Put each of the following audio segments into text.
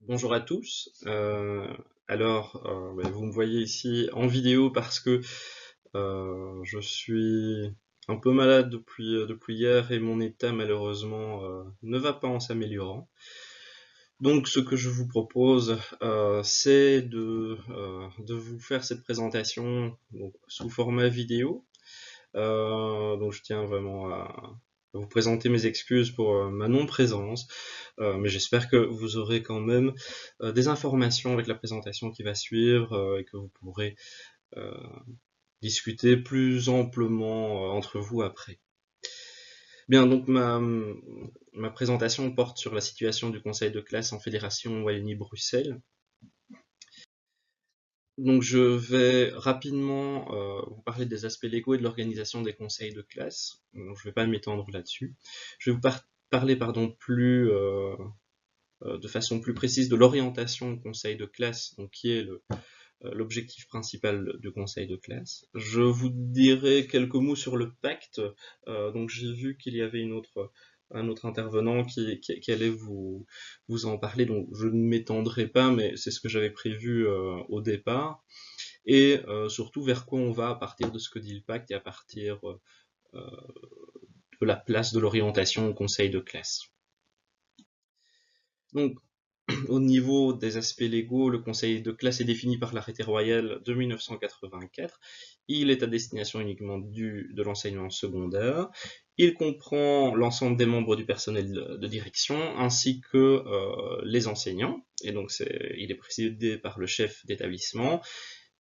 Bonjour à tous. Vous me voyez ici en vidéo parce que je suis un peu malade depuis hier et mon état malheureusement ne va pas en s'améliorant. Donc ce que je vous propose, c'est de vous faire cette présentation donc, sous format vidéo. Donc je tiens vraiment à vous présenter mes excuses pour ma non-présence, mais j'espère que vous aurez quand même des informations avec la présentation qui va suivre et que vous pourrez discuter plus amplement entre vous après. Bien, donc ma présentation porte sur la situation du conseil de classe en Fédération Wallonie-Bruxelles. Donc je vais rapidement vous parler des aspects légaux et de l'organisation des conseils de classe. Donc, je ne vais pas m'étendre là-dessus. Je vais vous parler de façon plus précise de l'orientation du conseil de classe, donc qui est l'objectif principal du conseil de classe. Je vous dirai quelques mots sur le pacte. Donc j'ai vu qu'il y avait un autre intervenant qui allait vous en parler, donc je ne m'étendrai pas, mais c'est ce que j'avais prévu au départ. Et surtout vers quoi on va à partir de ce que dit le pacte et à partir de la place de l'orientation au conseil de classe. Donc, au niveau des aspects légaux, le conseil de classe est défini par l'arrêté royal de 1984. Il est à destination uniquement de l'enseignement secondaire. Il comprend l'ensemble des membres du personnel de direction ainsi que les enseignants. Et donc, il est présidé par le chef d'établissement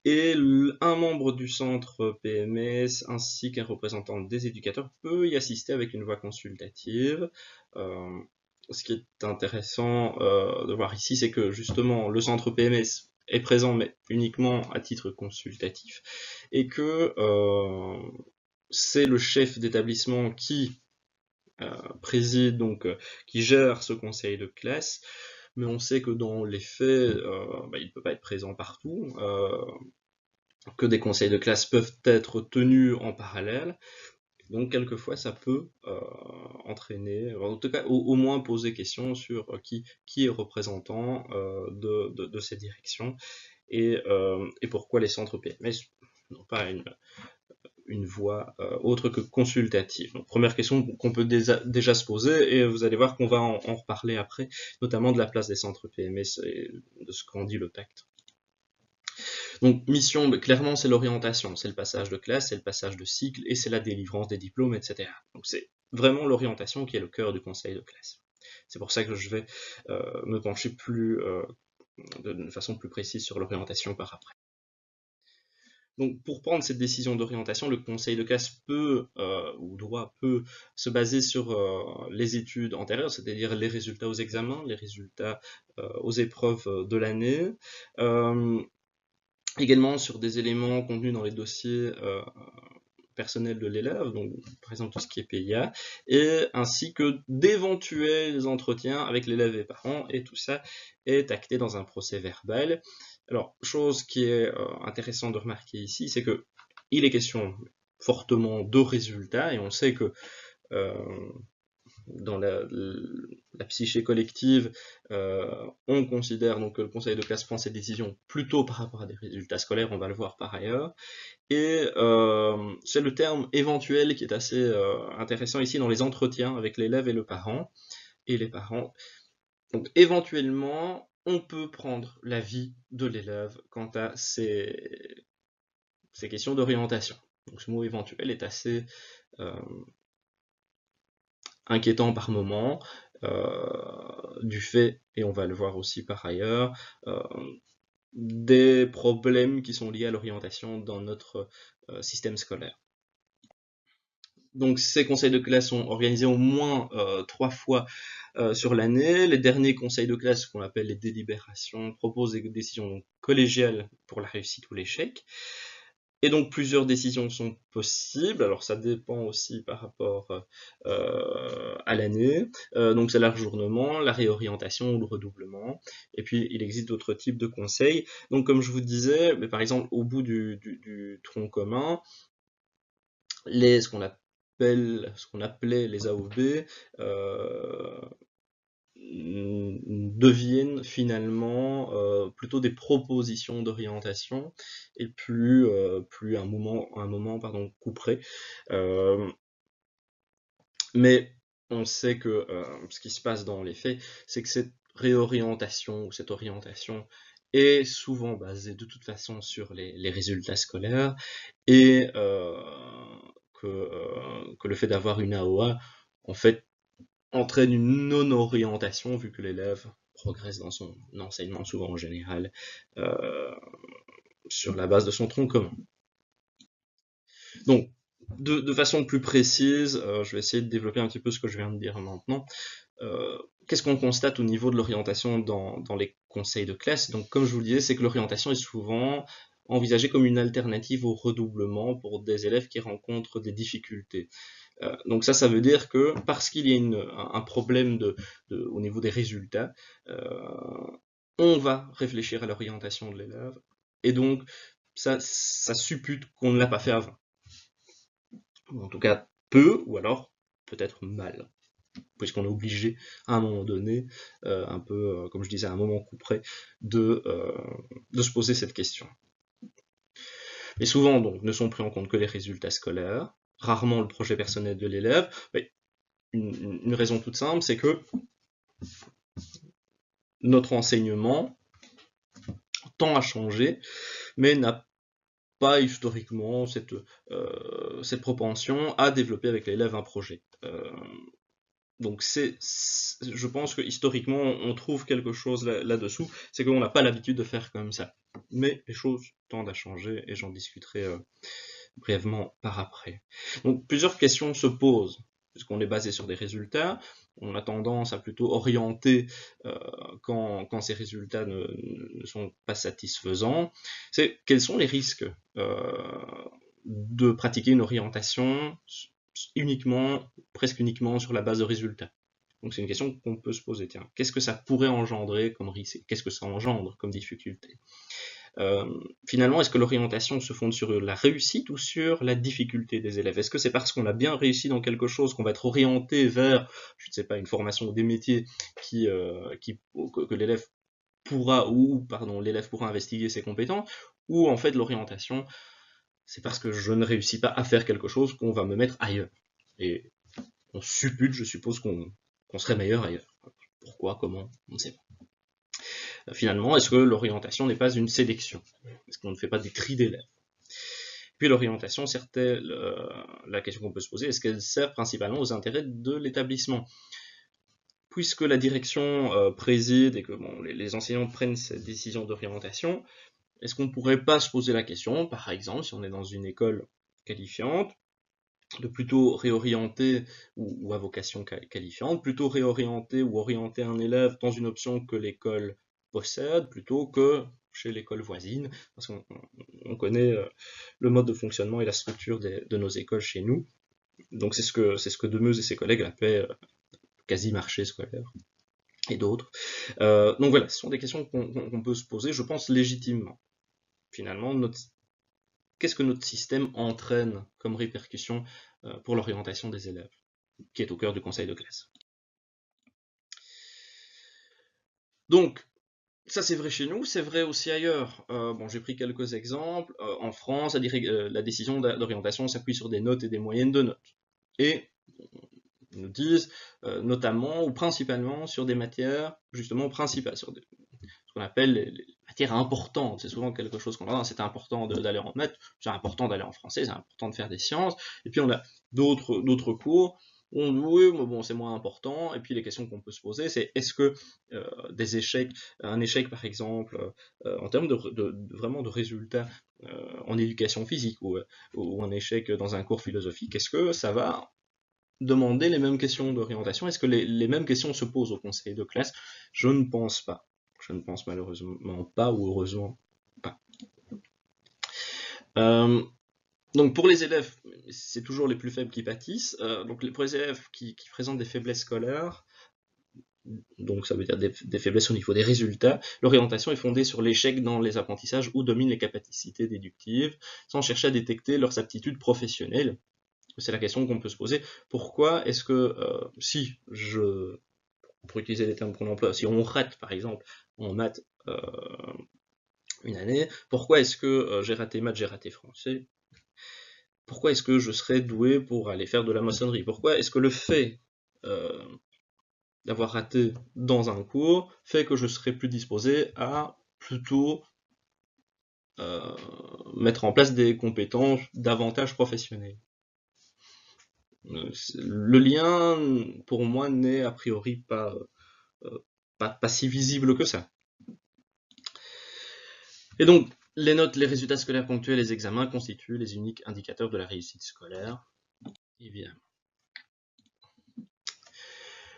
et un membre du centre PMS ainsi qu'un représentant des éducateurs peut y assister avec une voix consultative. Ce qui est intéressant de voir ici, c'est que justement le centre PMS est présent mais uniquement à titre consultatif et que c'est le chef d'établissement qui préside, donc qui gère ce conseil de classe, mais on sait que dans les faits, il ne peut pas être présent partout, que des conseils de classe peuvent être tenus en parallèle. Donc quelquefois ça peut entraîner, en tout cas au moins poser question sur qui est représentant de ces directions et pourquoi les centres PMS n'ont pas une voix autre que consultative. Donc, première question qu'on peut déjà se poser, et vous allez voir qu'on va en reparler après, notamment de la place des centres PMS et de ce qu'en dit le pacte. Donc mission, clairement c'est l'orientation, c'est le passage de classe, c'est le passage de cycle et c'est la délivrance des diplômes, etc. Donc c'est vraiment l'orientation qui est le cœur du conseil de classe. C'est pour ça que je vais me pencher de façon plus précise sur l'orientation par après. Donc pour prendre cette décision d'orientation, le conseil de classe peut se baser sur les études antérieures, c'est-à-dire les résultats aux examens, les résultats aux épreuves de l'année, également sur des éléments contenus dans les dossiers personnels de l'élève, donc par exemple tout ce qui est PIA, et ainsi que d'éventuels entretiens avec l'élève et parents, et tout ça est acté dans un procès verbal. Alors, chose qui est intéressante de remarquer ici, c'est que il est question fortement de résultats, et on sait que dans la psyché collective, on considère donc que le conseil de classe prend ses décisions plutôt par rapport à des résultats scolaires, on va le voir par ailleurs, et c'est le terme éventuel qui est assez intéressant ici dans les entretiens avec l'élève et le parent, et les parents. Donc éventuellement, on peut prendre l'avis de l'élève quant à ces questions d'orientation. Donc ce mot éventuel est assez inquiétant par moment, du fait, et on va le voir aussi par ailleurs, des problèmes qui sont liés à l'orientation dans notre système scolaire. Donc ces conseils de classe sont organisés au moins 3 fois sur l'année. Les derniers conseils de classe, qu'on appelle les délibérations, proposent des décisions collégiales pour la réussite ou l'échec. Et donc plusieurs décisions sont possibles, alors ça dépend aussi par rapport à l'année, donc c'est l'ajournement, la réorientation ou le redoublement, et puis il existe d'autres types de conseils. Donc comme je vous disais, mais par exemple au bout du tronc commun, ce qu'on appelait les A ou B, deviennent finalement plutôt des propositions d'orientation et plus un moment couperait. Mais on sait que ce qui se passe dans les faits, c'est que cette réorientation ou cette orientation est souvent basée de toute façon sur les résultats scolaires et que le fait d'avoir une AOA, en fait, entraîne une non-orientation vu que l'élève progresse dans son enseignement souvent en général sur la base de son tronc commun. Donc, de façon plus précise, je vais essayer de développer un petit peu ce que je viens de dire maintenant. Qu'est-ce qu'on constate au niveau de l'orientation dans les conseils de classe? Donc, comme je vous le disais, c'est que l'orientation est souvent envisagée comme une alternative au redoublement pour des élèves qui rencontrent des difficultés. Donc ça veut dire que parce qu'il y a un problème au niveau des résultats, on va réfléchir à l'orientation de l'élève, et donc ça suppute qu'on ne l'a pas fait avant. En tout cas, peu, ou alors peut-être mal, puisqu'on est obligé, à un moment donné, un peu, comme je disais, à un moment coup près, de se poser cette question. Mais souvent, donc, ne sont pris en compte que les résultats scolaires, rarement le projet personnel de l'élève. Mais une raison toute simple, c'est que notre enseignement tend à changer, mais n'a pas historiquement cette propension à développer avec l'élève un projet. Donc je pense que historiquement, on trouve quelque chose là-dessous, c'est qu'on n'a pas l'habitude de faire comme ça. Mais les choses tendent à changer, et j'en discuterai brièvement par après. Donc plusieurs questions se posent, puisqu'on est basé sur des résultats. On a tendance à plutôt orienter quand ces résultats ne sont pas satisfaisants. C'est quels sont les risques de pratiquer une orientation presque uniquement sur la base de résultats. Donc c'est une question qu'on peut se poser. Tiens, qu'est-ce que ça pourrait engendrer comme risque? Qu'est-ce que ça engendre comme difficulté? Finalement, est-ce que l'orientation se fonde sur la réussite ou sur la difficulté des élèves? Est-ce que c'est parce qu'on a bien réussi dans quelque chose qu'on va être orienté vers, je ne sais pas, une formation ou des métiers que l'élève l'élève pourra investiguer ses compétences, ou en fait l'orientation, c'est parce que je ne réussis pas à faire quelque chose qu'on va me mettre ailleurs. Et on suppute, je suppose, qu'on serait meilleur ailleurs. Pourquoi, comment, on ne sait pas. Finalement, est-ce que l'orientation n'est pas une sélection? Est-ce qu'on ne fait pas des tris d'élèves? Puis l'orientation, la question qu'on peut se poser, est-ce qu'elle sert principalement aux intérêts de l'établissement? Puisque la direction préside et que les enseignants prennent cette décision d'orientation, est-ce qu'on ne pourrait pas se poser la question, par exemple, si on est dans une école qualifiante, de plutôt réorienter ou à vocation qualifiante, plutôt réorienter ou orienter un élève dans une option que l'école possède, plutôt que chez l'école voisine, parce qu'on connaît le mode de fonctionnement et la structure de nos écoles chez nous. Donc c'est ce que Demeuse et ses collègues appelaient quasi-marché scolaire, et d'autres. Donc voilà, ce sont des questions qu'on peut se poser, je pense, légitimement. Finalement, qu'est-ce que notre système entraîne comme répercussion pour l'orientation des élèves, qui est au cœur du conseil de classe. Donc, ça c'est vrai chez nous, c'est vrai aussi ailleurs. J'ai pris quelques exemples. En France, la décision d'orientation s'appuie sur des notes et des moyennes de notes. Et ils nous disent notamment ou principalement sur des matières justement principales, sur ce qu'on appelle les matières importantes. C'est souvent quelque chose qu'on a, c'est important d'aller en maths, c'est important d'aller en français, c'est important de faire des sciences. Et puis on a d'autres cours où on dit oui, mais bon, c'est moins important. Et puis les questions qu'on peut se poser, c'est est-ce que un échec par exemple, en termes vraiment de résultats en éducation physique ou un échec dans un cours philosophique, est-ce que ça va demander les mêmes questions d'orientation? Est-ce que les mêmes questions se posent au conseil de classe? Je ne pense pas. Je ne pense malheureusement pas, ou heureusement pas. Donc pour les élèves, c'est toujours les plus faibles qui pâtissent. Donc pour les élèves qui présentent des faiblesses scolaires, donc ça veut dire des faiblesses au niveau des résultats, l'orientation est fondée sur l'échec dans les apprentissages où dominent les capacités déductives, sans chercher à détecter leurs aptitudes professionnelles. C'est la question qu'on peut se poser. Pourquoi est-ce que pour utiliser les termes qu'on emploie, si on rate par exemple en maths une année, pourquoi est-ce que j'ai raté maths, j'ai raté français? Pourquoi est-ce que je serais doué pour aller faire de la maçonnerie? Pourquoi est-ce que le fait d'avoir raté dans un cours fait que je serais plus disposé à plutôt mettre en place des compétences davantage professionnelles? Le lien, pour moi, n'est a priori pas si visible que ça. Et donc, les notes, les résultats scolaires ponctuels, les examens constituent les uniques indicateurs de la réussite scolaire, évidemment.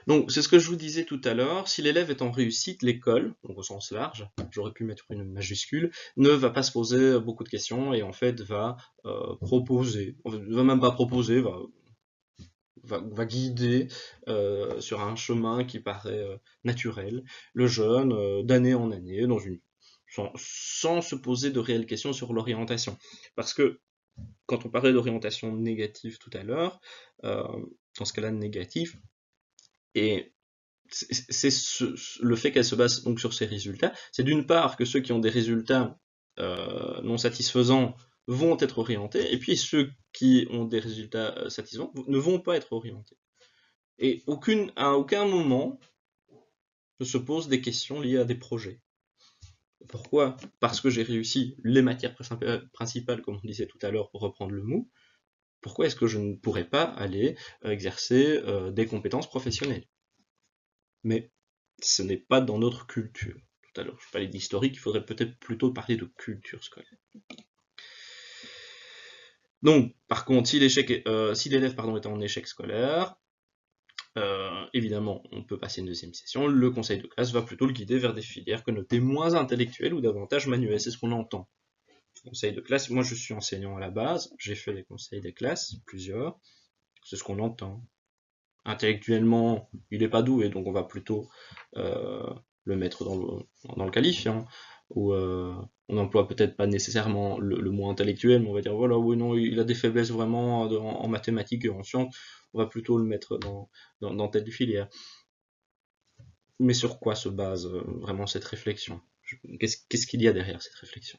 Donc, c'est ce que je vous disais tout à l'heure, si l'élève est en réussite, l'école, donc au sens large, j'aurais pu mettre une majuscule, ne va pas se poser beaucoup de questions et en fait va proposer, ne va même pas proposer, va guider sur un chemin qui paraît naturel, le jeune, d'année en année, sans se poser de réelles questions sur l'orientation. Parce que quand on parlait d'orientation négative tout à l'heure, dans ce cas-là négatif, et c'est le fait qu'elle se base donc sur ces résultats, c'est d'une part que ceux qui ont des résultats non satisfaisants vont être orientés, et puis ceux qui ont des résultats satisfaisants ne vont pas être orientés. Et à aucun moment ne se posent des questions liées à des projets. Pourquoi? Parce que j'ai réussi les matières principales, comme on disait tout à l'heure, pour reprendre le mot. Pourquoi est-ce que je ne pourrais pas aller exercer des compétences professionnelles? Mais ce n'est pas dans notre culture. Tout à l'heure, je parlais d'historique, il faudrait peut-être plutôt parler de culture scolaire. Donc, par contre, si l'élève est en échec scolaire, évidemment, on peut passer une deuxième session. Le conseil de classe va plutôt le guider vers des filières connotées moins intellectuelles ou davantage manuelles. C'est ce qu'on entend. Conseil de classe, moi je suis enseignant à la base, j'ai fait les conseils des classes, plusieurs. C'est ce qu'on entend. Intellectuellement, il n'est pas doué, donc on va plutôt le mettre dans le qualifiant, ou on n'emploie peut-être pas nécessairement le mot intellectuel, mais on va dire voilà, oui, non, il a des faiblesses vraiment en mathématiques et en sciences, on va plutôt le mettre dans telle filière. Mais sur quoi se base vraiment cette réflexion? Qu'est-ce qu'il y a derrière cette réflexion?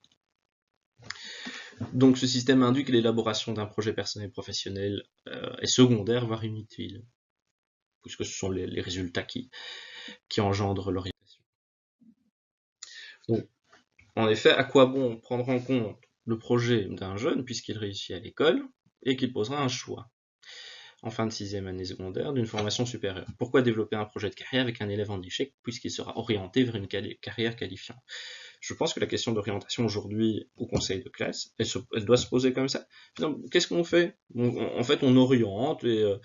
Donc ce système induit que l'élaboration d'un projet personnel professionnel est secondaire, voire inutile, puisque ce sont les résultats qui engendrent l'orientation. Donc, en effet, à quoi bon prendre en compte le projet d'un jeune puisqu'il réussit à l'école et qu'il posera un choix en fin de 6e année secondaire d'une formation supérieure? Pourquoi développer un projet de carrière avec un élève en échec puisqu'il sera orienté vers une carrière qualifiante? Je pense que la question d'orientation aujourd'hui au conseil de classe, elle doit se poser comme ça. Qu'est-ce qu'on fait? En fait, on oriente et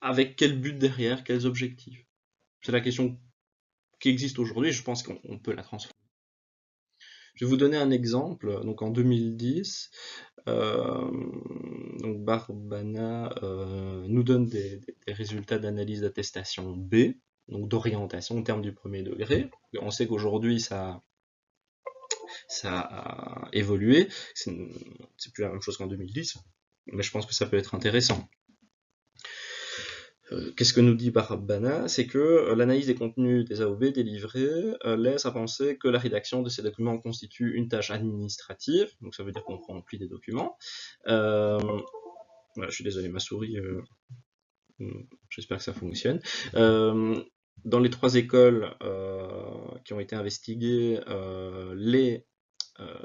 avec quel but derrière, quels objectifs? C'est la question qui existe aujourd'hui, je pense qu'on peut la transformer. Je vais vous donner un exemple. Donc en 2010, donc Barbana nous donne des résultats d'analyse d'attestation B, donc d'orientation au terme du premier degré. On sait qu'aujourd'hui ça a évolué, c'est plus la même chose qu'en 2010, mais je pense que ça peut être intéressant. Qu'est-ce que nous dit Barbana? C'est que l'analyse des contenus des AOB délivrés laisse à penser que la rédaction de ces documents constitue une tâche administrative, donc ça veut dire qu'on remplit des documents. Voilà, je suis désolé, ma souris, j'espère que ça fonctionne. Dans les 3 écoles qui ont été investiguées,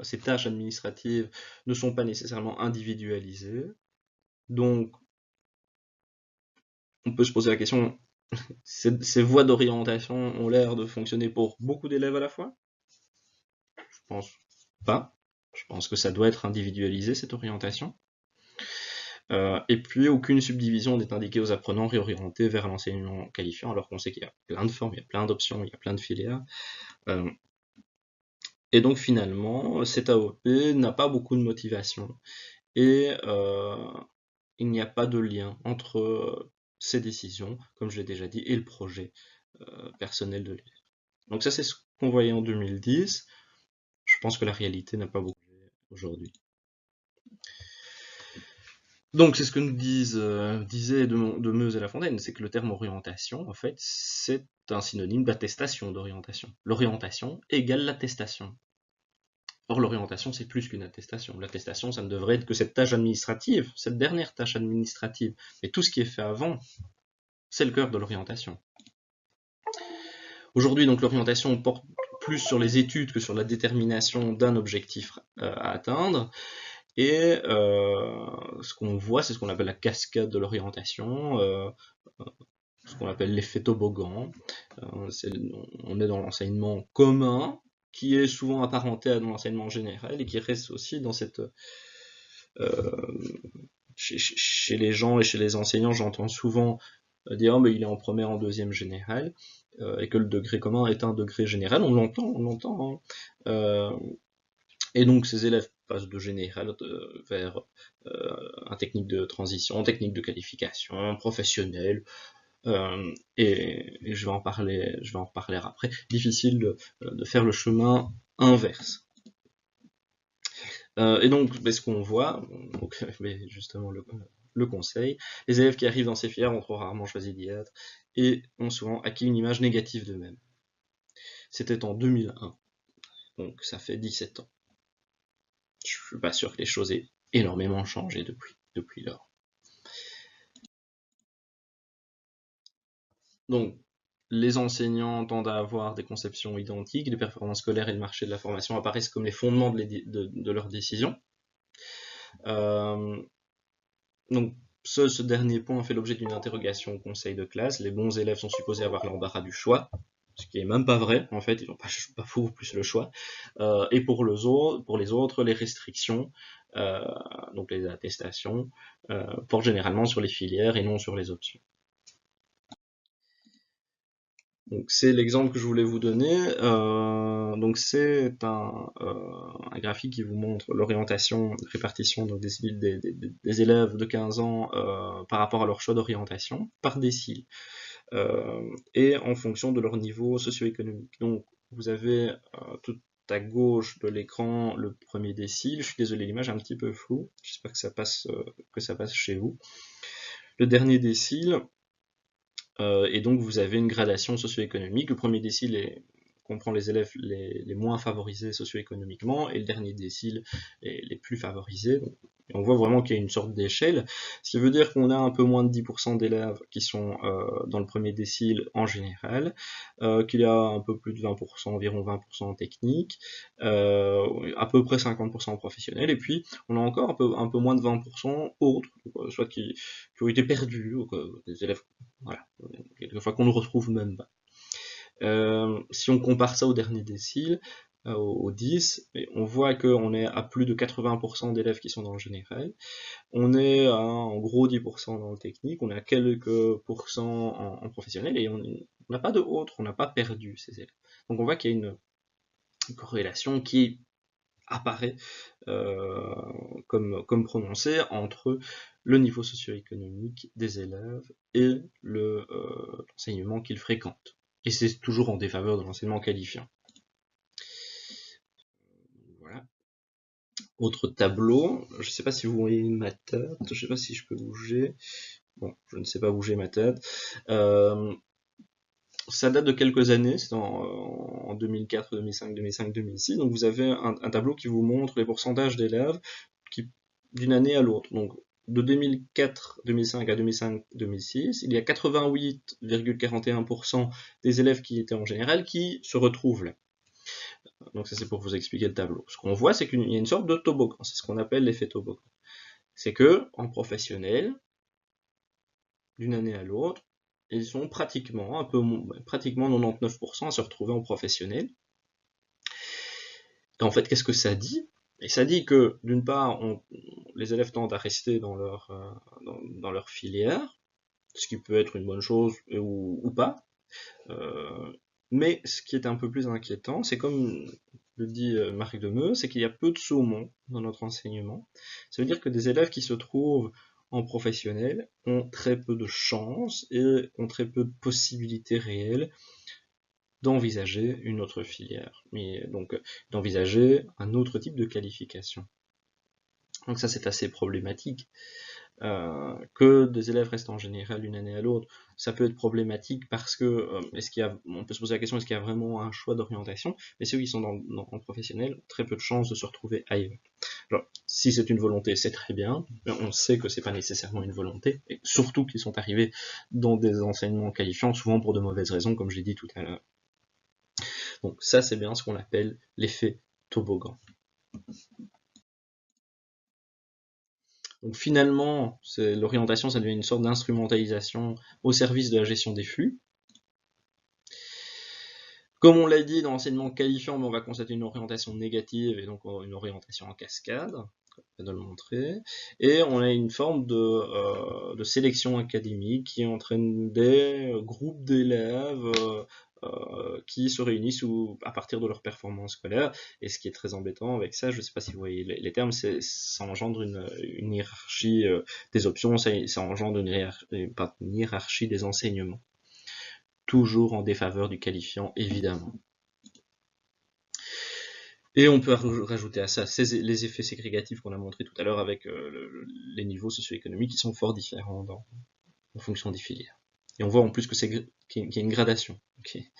ces tâches administratives ne sont pas nécessairement individualisées, donc on peut se poser la question, ces voies d'orientation ont l'air de fonctionner pour beaucoup d'élèves à la fois? Je pense pas. Je pense que ça doit être individualisé, cette orientation. Et puis, aucune subdivision n'est indiquée aux apprenants réorientés vers l'enseignement qualifiant, alors qu'on sait qu'il y a plein de formes, il y a plein d'options, il y a plein de filières. Et donc finalement, cet AOP n'a pas beaucoup de motivation et il n'y a pas de lien entre ces décisions, comme je l'ai déjà dit, et le projet personnel de l'élève. Donc ça, c'est ce qu'on voyait en 2010. Je pense que la réalité n'a pas beaucoup changé aujourd'hui. Donc c'est ce que nous disait de Meuse et La Fontaine, c'est que le terme orientation, en fait, c'est un synonyme d'attestation d'orientation. L'orientation égale l'attestation. Or, l'orientation, c'est plus qu'une attestation. L'attestation, ça ne devrait être que cette tâche administrative, cette dernière tâche administrative. Mais tout ce qui est fait avant, c'est le cœur de l'orientation. Aujourd'hui, donc, l'orientation porte plus sur les études que sur la détermination d'un objectif à atteindre. Et ce qu'on voit, c'est ce qu'on appelle la cascade de l'orientation, ce qu'on appelle l'effet toboggan. On est dans l'enseignement commun, qui est souvent apparenté à l'enseignement général et qui reste aussi dans cette... chez les gens et chez les enseignants, j'entends souvent dire oh, mais il est en première, en deuxième général, et que le degré commun est un degré général. On l'entend. Hein. Et donc ces élèves passent de général vers un technique de transition, technique de qualification, professionnelle, et je vais en reparler après. Difficile de faire le chemin inverse. Et donc, ce qu'on voit, donc, mais justement le conseil, les élèves qui arrivent dans ces filières ont trop rarement choisi d'y être et ont souvent acquis une image négative d'eux-mêmes. C'était en 2001, donc ça fait 17 ans. Je suis pas sûr que les choses aient énormément changé depuis lors. Donc, les enseignants tendent à avoir des conceptions identiques, les performances scolaires et le marché de la formation apparaissent comme les fondements de leurs décisions. Donc, ce dernier point fait l'objet d'une interrogation au conseil de classe. Les bons élèves sont supposés avoir l'embarras du choix, ce qui est même pas vrai, en fait, ils n'ont pas beaucoup plus le choix. Et pour les autres, les restrictions, donc les attestations, portent généralement sur les filières et non sur les options. Donc c'est l'exemple que je voulais vous donner. Donc c'est un graphique qui vous montre l'orientation, répartition donc des élèves de 15 ans par rapport à leur choix d'orientation par décile et en fonction de leur niveau socio-économique. Donc vous avez tout à gauche de l'écran le premier décile. Je suis désolé, l'image est un petit peu floue. J'espère que ça passe chez vous. Le dernier décile. Et donc vous avez une gradation socio-économique. Le premier décile comprend les élèves les moins favorisés socio-économiquement et le dernier décile les plus favorisés. Donc, on voit vraiment qu'il y a une sorte d'échelle, ce qui veut dire qu'on a un peu moins de 10% d'élèves qui sont dans le premier décile en général, qu'il y a un peu plus de 20%, environ 20% en technique, à peu près 50% en professionnel, et puis on a encore un peu moins de 20% autres, soit qui ont été perdus, ou des élèves, voilà, quelquefois qu'on ne retrouve même pas. Si on compare ça au dernier décile, au 10, on voit qu'on est à plus de 80% d'élèves qui sont dans le général, on est à en gros 10% dans le technique, on est à quelques pourcents en professionnel, et on n'a pas de autres, on n'a pas perdu ces élèves. Donc on voit qu'il y a une corrélation qui apparaît comme prononcée entre le niveau socio-économique des élèves et l'enseignement qu'ils fréquentent. Et c'est toujours en défaveur de l'enseignement qualifiant. Voilà. Autre tableau, je ne sais pas si vous voyez ma tête, je ne sais pas si je peux bouger. Bon, je ne sais pas bouger ma tête. Ça date de quelques années, c'est en 2004, 2005, 2005, 2006. Donc vous avez un tableau qui vous montre les pourcentages d'élèves d'une année à l'autre. Donc de 2004, 2005 à 2005, 2006, il y a 88,41% des élèves qui étaient en général qui se retrouvent là. Donc ça c'est pour vous expliquer le tableau. Ce qu'on voit, c'est qu'il y a une sorte de toboggan, c'est ce qu'on appelle l'effet toboggan. C'est que en professionnel, d'une année à l'autre, ils sont pratiquement 99% à se retrouver en professionnel. Et en fait, qu'est-ce que ça dit? Et ça dit que, d'une part, les élèves tendent à rester dans leur filière, ce qui peut être une bonne chose ou pas. Mais ce qui est un peu plus inquiétant, c'est comme le dit Marc Demeux, c'est qu'il y a peu de saumon dans notre enseignement. Ça veut dire que des élèves qui se trouvent en professionnel ont très peu de chance et ont très peu de possibilités réelles d'envisager une autre filière, mais donc d'envisager un autre type de qualification. Donc ça, c'est assez problématique. Que des élèves restent en général d'une année à l'autre, ça peut être problématique parce que on peut se poser la question, est-ce qu'il y a vraiment un choix d'orientation? Mais ceux qui sont en professionnel ont très peu de chances de se retrouver ailleurs. Alors, si c'est une volonté, c'est très bien, mais on sait que c'est pas nécessairement une volonté, et surtout qu'ils sont arrivés dans des enseignements qualifiants, souvent pour de mauvaises raisons, comme j'ai dit tout à l'heure. Donc ça, c'est bien ce qu'on appelle l'effet toboggan. Donc finalement, l'orientation, ça devient une sorte d'instrumentalisation au service de la gestion des flux. Comme on l'a dit, dans l'enseignement qualifiant, on va constater une orientation négative et donc une orientation en cascade, on va le montrer. Et on a une forme de sélection académique qui entraîne des groupes d'élèves qui se réunissent à partir de leur performance scolaire. Et ce qui est très embêtant avec ça, je ne sais pas si vous voyez les termes, ça engendre une hiérarchie des options, ça engendre une hiérarchie des enseignements. Toujours en défaveur du qualifiant, évidemment. Et on peut rajouter à ça les effets ségrégatifs qu'on a montrés tout à l'heure avec les niveaux socio-économiques qui sont fort différents en fonction des filières. Et on voit en plus qu'il y a une gradation. Okay.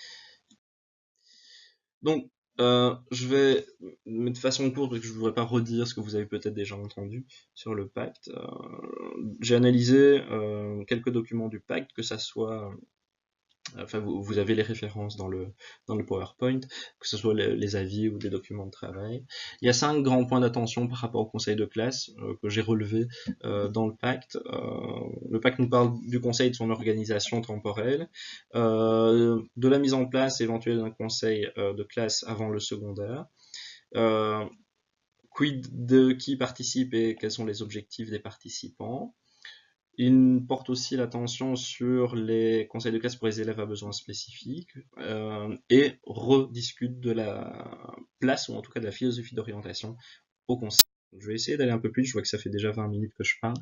Donc, je vais, de façon courte, parce que je ne voudrais pas redire ce que vous avez peut-être déjà entendu sur le pacte. J'ai analysé quelques documents du pacte, que ça soit... Enfin, vous avez les références dans le PowerPoint, que ce soit les avis ou des documents de travail. Il y a 5 grands points d'attention par rapport au conseil de classe que j'ai relevés dans le pacte. Le pacte nous parle du conseil, de son organisation temporelle, de la mise en place éventuelle d'un conseil de classe avant le secondaire, quid de qui participe et quels sont les objectifs des participants. Il porte aussi l'attention sur les conseils de classe pour les élèves à besoins spécifiques et rediscute de la place, ou en tout cas de la philosophie d'orientation au conseil. Je vais essayer d'aller un peu plus, je vois que ça fait déjà 20 minutes que je parle.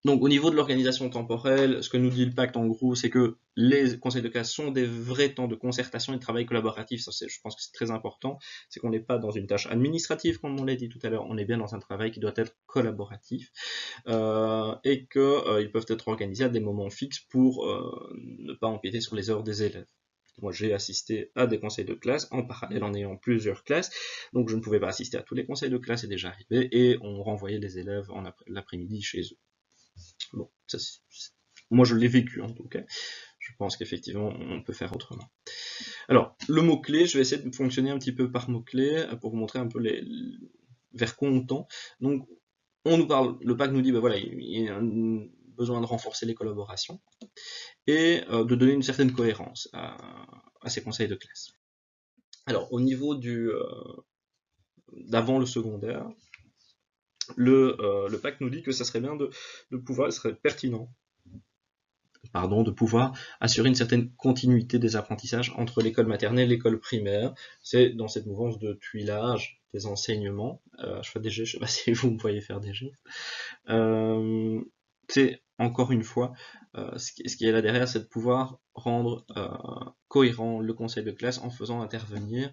Donc au niveau de l'organisation temporelle, ce que nous dit le pacte en gros, c'est que les conseils de classe sont des vrais temps de concertation et de travail collaboratif. Ça, je pense que c'est très important. C'est qu'on n'est pas dans une tâche administrative, comme on l'a dit tout à l'heure, on est bien dans un travail qui doit être collaboratif et qu'ils peuvent être organisés à des moments fixes pour ne pas empiéter sur les heures des élèves. Moi, j'ai assisté à des conseils de classe en parallèle en ayant plusieurs classes, donc je ne pouvais pas assister à tous les conseils de classe, c'est déjà arrivé, et on renvoyait les élèves l'après-midi chez eux. Bon, ça, moi je l'ai vécu en tout cas. Je pense qu'effectivement on peut faire autrement. Alors, le mot-clé, je vais essayer de fonctionner un petit peu par mot-clé pour vous montrer un peu vers quoi on tend. Donc, on nous parle, le pacte nous dit, ben voilà, il y a un besoin de renforcer les collaborations et de donner une certaine cohérence à ces conseils de classe. Alors, au niveau d'avant le secondaire, le pacte nous dit que ça serait bien de pouvoir, ce serait pertinent de pouvoir assurer une certaine continuité des apprentissages entre l'école maternelle et l'école primaire. C'est dans cette mouvance de tuilage des enseignements. Je fais des gestes, je ne sais pas si vous me voyez faire des gestes. C'est encore une fois, ce qui est là derrière, c'est de pouvoir rendre cohérent le conseil de classe en faisant intervenir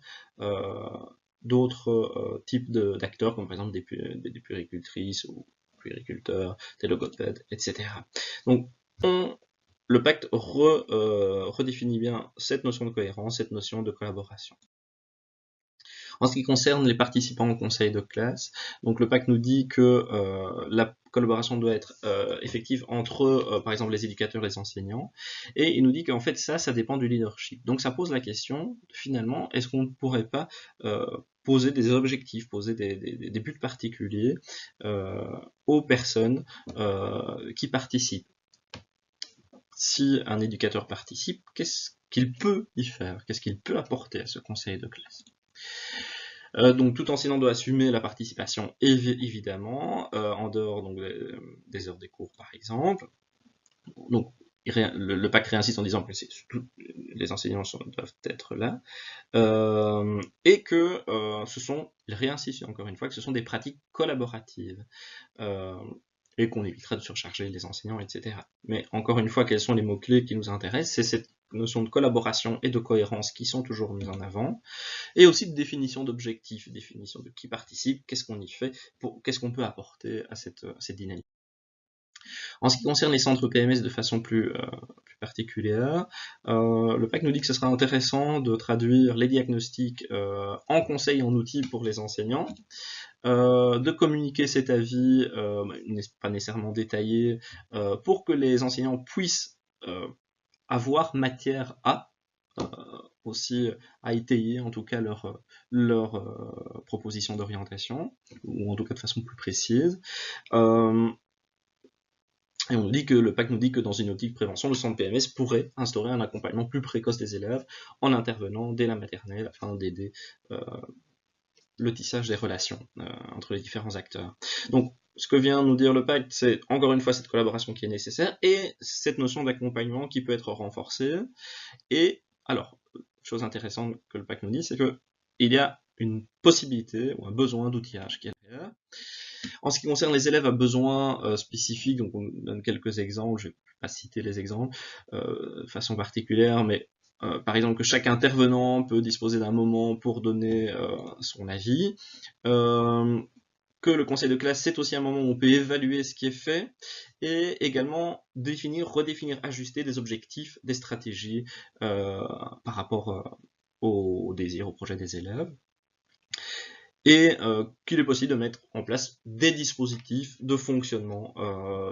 d'autres types d'acteurs, comme par exemple des puéricultrices ou puériculteurs, des logopèdes, etc. Donc, le pacte redéfinit bien cette notion de cohérence, cette notion de collaboration. En ce qui concerne les participants au conseil de classe, donc le pacte nous dit que la collaboration doit être effective entre, par exemple, les éducateurs et les enseignants, et il nous dit qu'en fait ça dépend du leadership. Donc ça pose la question, finalement, est-ce qu'on ne pourrait pas poser des objectifs, poser des buts particuliers aux personnes qui participent. Si un éducateur participe, qu'est-ce qu'il peut y faire? Qu'est-ce qu'il peut apporter à ce conseil de classe? Donc tout enseignant doit assumer la participation évidemment, en dehors donc, des heures des cours par exemple. Donc le pacte réinsiste en disant que les enseignants doivent être là, et que il réinsiste encore une fois que ce sont des pratiques collaboratives, et qu'on évitera de surcharger les enseignants, etc. Mais encore une fois, quels sont les mots-clés qui nous intéressent? C'est cette notion de collaboration et de cohérence qui sont toujours mises en avant, et aussi de définition d'objectifs, définition de qui participe, qu'est-ce qu'on y fait, qu'est-ce qu'on peut apporter à cette dynamique. En ce qui concerne les centres PMS de façon plus particulière, le PAC nous dit que ce sera intéressant de traduire les diagnostics en conseils, en outils pour les enseignants, de communiquer cet avis, pas nécessairement détaillé, pour que les enseignants puissent avoir matière aussi à étayer en tout cas leur proposition d'orientation, ou en tout cas de façon plus précise. Et le PAC nous dit que dans une optique prévention, le centre PMS pourrait instaurer un accompagnement plus précoce des élèves en intervenant dès la maternelle afin d'aider le tissage des relations entre les différents acteurs. Donc, ce que vient nous dire le PAC, c'est encore une fois cette collaboration qui est nécessaire et cette notion d'accompagnement qui peut être renforcée. Et alors, chose intéressante que le PAC nous dit, c'est qu'il y a une possibilité ou un besoin d'outillage qui est derrière. En ce qui concerne les élèves à besoins spécifiques, donc on donne quelques exemples, je ne vais pas citer les exemples de façon particulière, mais par exemple que chaque intervenant peut disposer d'un moment pour donner son avis, que le conseil de classe c'est aussi un moment où on peut évaluer ce qui est fait, et également redéfinir, ajuster des objectifs, des stratégies par rapport aux désirs, aux projets des élèves. Et qu'il est possible de mettre en place des dispositifs de fonctionnement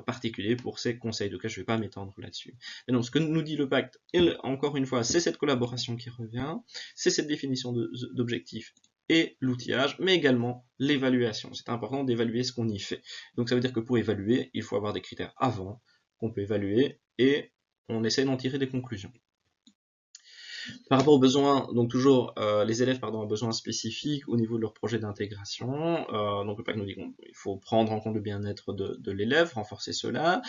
particuliers pour ces conseils de classe. Je ne vais pas m'étendre là-dessus. Et donc, ce que nous dit le pacte, encore une fois, c'est cette collaboration qui revient, c'est cette définition d'objectifs et l'outillage, mais également l'évaluation. C'est important d'évaluer ce qu'on y fait. Donc ça veut dire que pour évaluer, il faut avoir des critères avant qu'on peut évaluer, et on essaie d'en tirer des conclusions. Par rapport aux besoins, donc toujours les élèves ont besoin spécifiques au niveau de leur projet d'intégration. Donc le PAC nous dit qu'il faut prendre en compte le bien-être de l'élève, renforcer cela.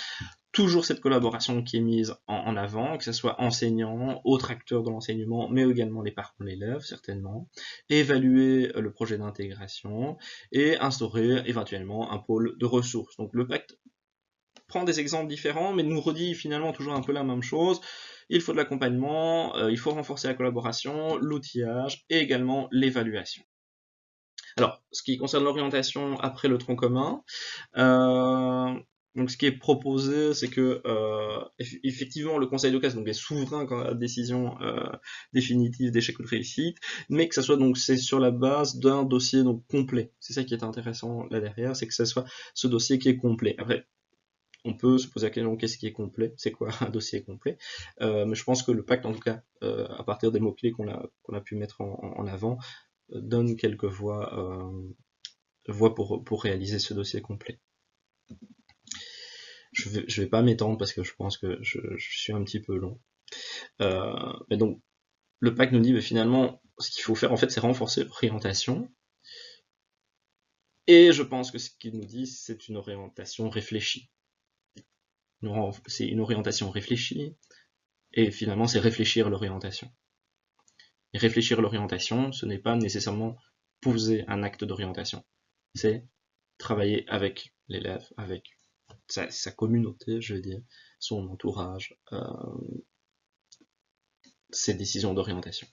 Toujours cette collaboration qui est mise en avant, que ce soit enseignants, autres acteurs de l'enseignement, mais également les parents d'élèves, certainement. Évaluer le projet d'intégration et instaurer éventuellement un pôle de ressources. Donc le pacte prend des exemples différents, mais nous redit finalement toujours un peu la même chose. Il faut de l'accompagnement, il faut renforcer la collaboration, l'outillage et également l'évaluation. Alors, ce qui concerne l'orientation après le tronc commun, donc ce qui est proposé, c'est que effectivement le conseil de classe est souverain quand la décision définitive d'échec ou de réussite, mais que ça soit c'est sur la base d'un dossier complet. C'est ça qui est intéressant là derrière, c'est que ça soit ce dossier qui est complet. Après, on peut se poser la question qu'est-ce qui est complet, c'est quoi un dossier complet, mais je pense que le pacte, en tout cas, à partir des mots-clés qu'on a pu mettre en avant, donne quelques voies pour réaliser ce dossier complet. Je vais pas m'étendre parce que je pense que je suis un petit peu long. Mais donc, le pacte nous dit finalement, ce qu'il faut faire, en fait, c'est renforcer l'orientation. Et je pense que ce qu'il nous dit, c'est une orientation réfléchie. C'est une orientation réfléchie, et finalement c'est réfléchir l'orientation. Et réfléchir l'orientation, ce n'est pas nécessairement poser un acte d'orientation, c'est travailler avec l'élève, avec sa communauté, je veux dire, son entourage, ses décisions d'orientation.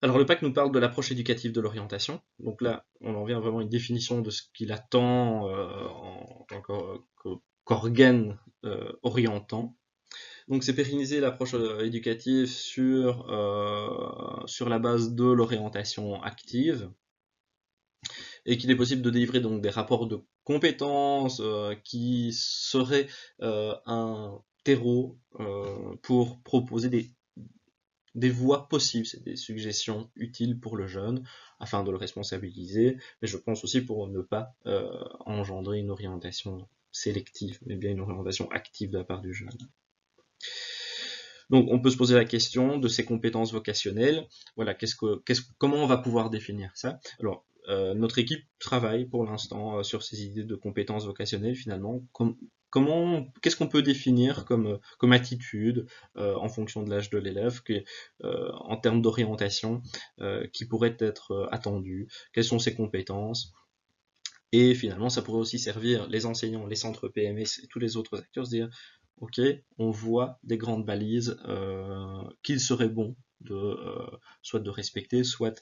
Alors le PAC nous parle de l'approche éducative de l'orientation. Donc là, on en vient vraiment à une définition de ce qu'il attend en tant qu'organe orientant. Donc c'est pérenniser l'approche éducative sur la base de l'orientation active, et qu'il est possible de délivrer donc des rapports de compétences qui seraient un terreau pour proposer des voies possibles, c'est des suggestions utiles pour le jeune, afin de le responsabiliser, mais je pense aussi pour ne pas engendrer une orientation sélective, mais bien une orientation active de la part du jeune. Donc on peut se poser la question de ces compétences vocationnelles. Voilà, comment on va pouvoir définir ça? Alors, notre équipe travaille pour l'instant sur ces idées de compétences vocationnelles finalement. qu'est-ce qu'on peut définir comme attitude en fonction de l'âge de l'élève, en termes d'orientation, qui pourrait être attendue, quelles sont ses compétences. Et finalement, ça pourrait aussi servir les enseignants, les centres PMS et tous les autres acteurs, se dire, ok, on voit des grandes balises qu'il serait bon soit de respecter, soit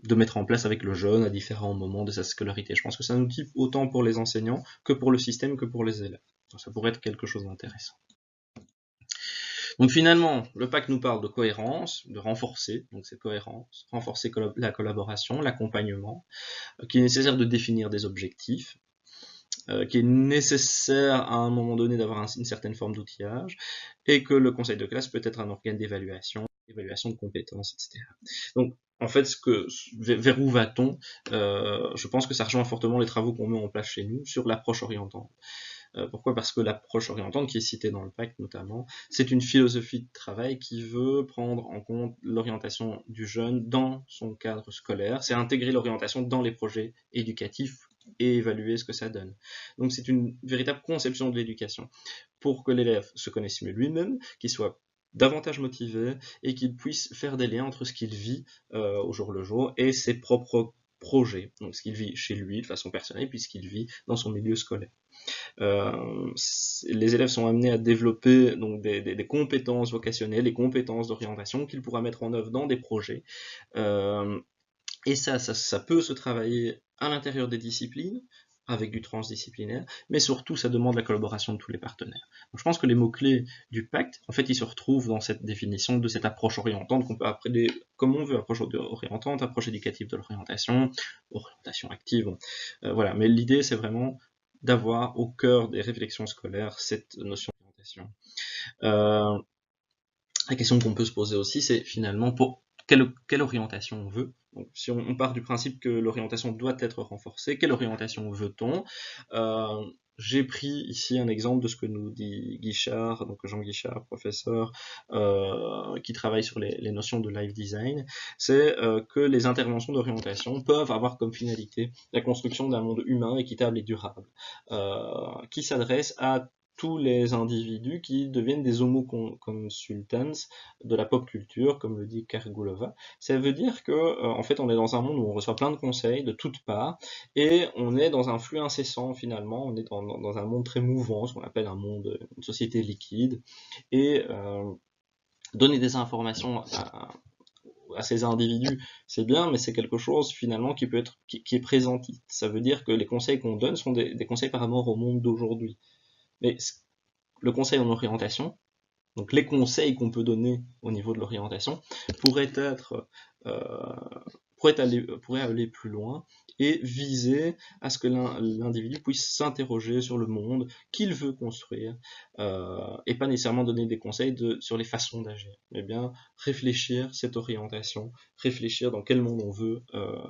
de mettre en place avec le jeune à différents moments de sa scolarité. Je pense que c'est un outil autant pour les enseignants que pour le système que pour les élèves. Donc ça pourrait être quelque chose d'intéressant. Donc finalement, le pacte nous parle de cohérence, de renforcer, donc cette cohérence, renforcer la collaboration, l'accompagnement, qu'il est nécessaire de définir des objectifs, qu'il est nécessaire à un moment donné d'avoir une certaine forme d'outillage, et que le conseil de classe peut être un organe d'évaluation de compétences, etc. Donc en fait, vers où va-t-on Je pense que ça rejoint fortement les travaux qu'on met en place chez nous sur l'approche orientante. Pourquoi? Parce que l'approche orientante, qui est citée dans le pacte notamment, c'est une philosophie de travail qui veut prendre en compte l'orientation du jeune dans son cadre scolaire, c'est intégrer l'orientation dans les projets éducatifs et évaluer ce que ça donne. Donc c'est une véritable conception de l'éducation, pour que l'élève se connaisse mieux lui-même, qu'il soit davantage motivé et qu'il puisse faire des liens entre ce qu'il vit au jour le jour et ses propres projets, donc ce qu'il vit chez lui de façon personnelle, puis ce qu'il vit dans son milieu scolaire. Les élèves sont amenés à développer donc des compétences vocationnelles, des compétences d'orientation qu'il pourra mettre en œuvre dans des projets. Et ça peut se travailler à l'intérieur des disciplines, avec du transdisciplinaire, mais surtout ça demande la collaboration de tous les partenaires. Donc je pense que les mots-clés du pacte, en fait, ils se retrouvent dans cette définition de cette approche orientante qu'on peut appeler comme on veut, approche orientante, approche éducative de l'orientation, orientation active, voilà. Mais l'idée, c'est vraiment d'avoir au cœur des réflexions scolaires cette notion d'orientation. La question qu'on peut se poser aussi, c'est finalement pour quelle orientation on veut. Donc, si on part du principe que l'orientation doit être renforcée, quelle orientation veut-on? J'ai pris ici un exemple de ce que nous dit Guichard, donc Jean Guichard, professeur, qui travaille sur les notions de life design, c'est que les interventions d'orientation peuvent avoir comme finalité la construction d'un monde humain, équitable et durable, qui s'adresse à tous les individus qui deviennent des homo-consultans de la pop culture, comme le dit Kargulova. Ça veut dire que, en fait, on est dans un monde où on reçoit plein de conseils de toutes parts, et on est dans un flux incessant, finalement. On est dans un monde très mouvant, ce qu'on appelle une société liquide, et donner des informations à ces individus, c'est bien, mais c'est quelque chose finalement qui est présentiste. Ça veut dire que les conseils qu'on donne sont des conseils par rapport au monde d'aujourd'hui. Mais le conseil en orientation, donc les conseils qu'on peut donner au niveau de l'orientation, pourraient aller plus loin et viser à ce que l'individu puisse s'interroger sur le monde qu'il veut construire, et pas nécessairement donner des conseils sur les façons d'agir, mais bien réfléchir cette orientation, réfléchir dans quel monde on veut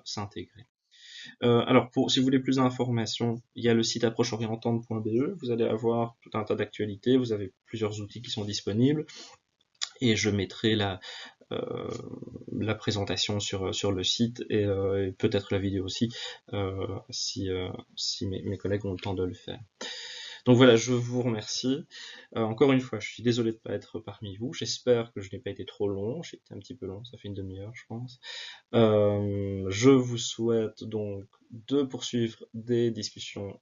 s'intégrer. Alors, si vous voulez plus d'informations, il y a le site approcheorientante.be, vous allez avoir tout un tas d'actualités, vous avez plusieurs outils qui sont disponibles, et je mettrai la présentation sur le site, et peut-être la vidéo aussi, si mes collègues ont le temps de le faire. Donc voilà, je vous remercie. Encore une fois, je suis désolé de ne pas être parmi vous. J'espère que je n'ai pas été trop long. J'ai été un petit peu long, ça fait une demi-heure, je pense. Je vous souhaite donc de poursuivre des discussions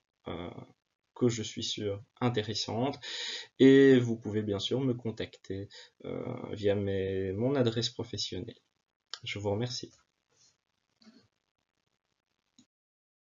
que je suis sûr intéressantes. Et vous pouvez bien sûr me contacter via mon adresse professionnelle. Je vous remercie.